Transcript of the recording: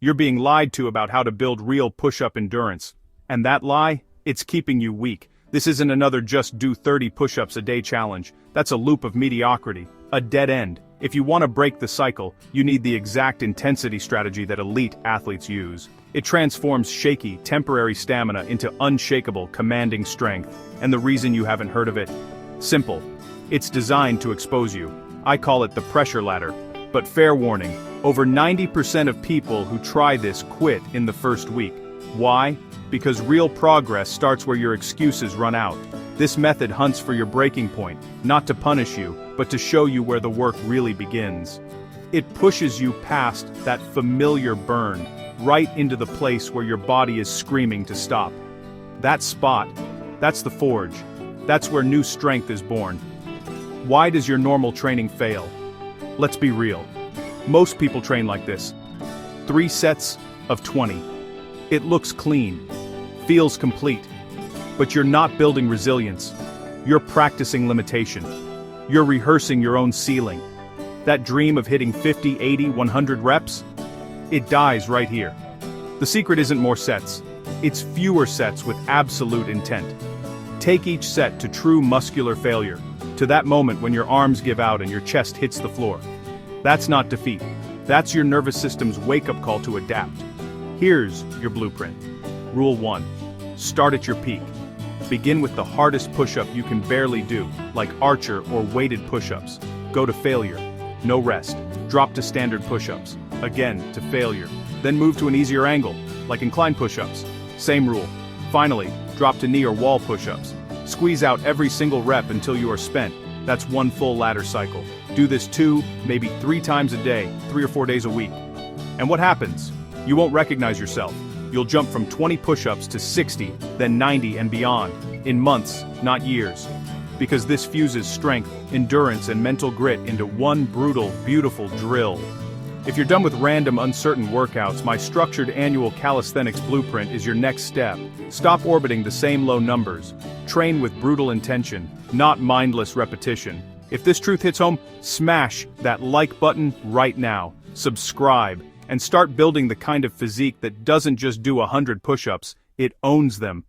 You're being lied to about how to build real push-up endurance. And that lie? It's keeping you weak. This isn't another just do 30 push-ups a day challenge. That's a loop of mediocrity, a dead end. If you want to break the cycle, you need the exact intensity strategy that elite athletes use. It transforms shaky, temporary stamina into unshakable, commanding strength. And the reason you haven't heard of it? Simple. It's designed to expose you. I call it the pressure ladder. But fair warning, over 90% of people who try this quit in the first week. Why? Because real progress starts where your excuses run out. This method hunts for your breaking point, not to punish you, but to show you where the work really begins. It pushes you past that familiar burn, right into the place where your body is screaming to stop. That spot, that's the forge. That's where new strength is born. Why does your normal training fail? Let's be real. Most people train like this. 3 sets of 20. It looks clean, feels complete, but you're not building resilience. You're practicing limitation. You're rehearsing your own ceiling. That dream of hitting 50, 80, 100 reps? It dies right here. The secret isn't more sets. It's fewer sets with absolute intent. Take each set to true muscular failure, to that moment when your arms give out and your chest hits the floor. That's not defeat. That's your nervous system's wake-up call to adapt. Here's your blueprint. Rule 1. Start at your peak. Begin with the hardest push-up you can barely do, like archer or weighted push-ups. Go to failure. No rest. Drop to standard push-ups. Again, to failure. Then move to an easier angle, like incline push-ups. Same rule. Finally, drop to knee or wall push-ups. Squeeze out every single rep until you are spent. That's 1 full ladder cycle. Do this 2, maybe 3 times a day, 3 or 4 days a week. And what happens? You won't recognize yourself. You'll jump from 20 push-ups to 60, then 90 and beyond, in months, not years. Because this fuses strength, endurance, and mental grit into one brutal, beautiful drill. If you're done with random, uncertain workouts, my structured annual calisthenics blueprint is your next step. Stop orbiting the same low numbers. Train with brutal intention, not mindless repetition. If this truth hits home, smash that like button right now. Subscribe, and start building the kind of physique that doesn't just do 100 push-ups, it owns them.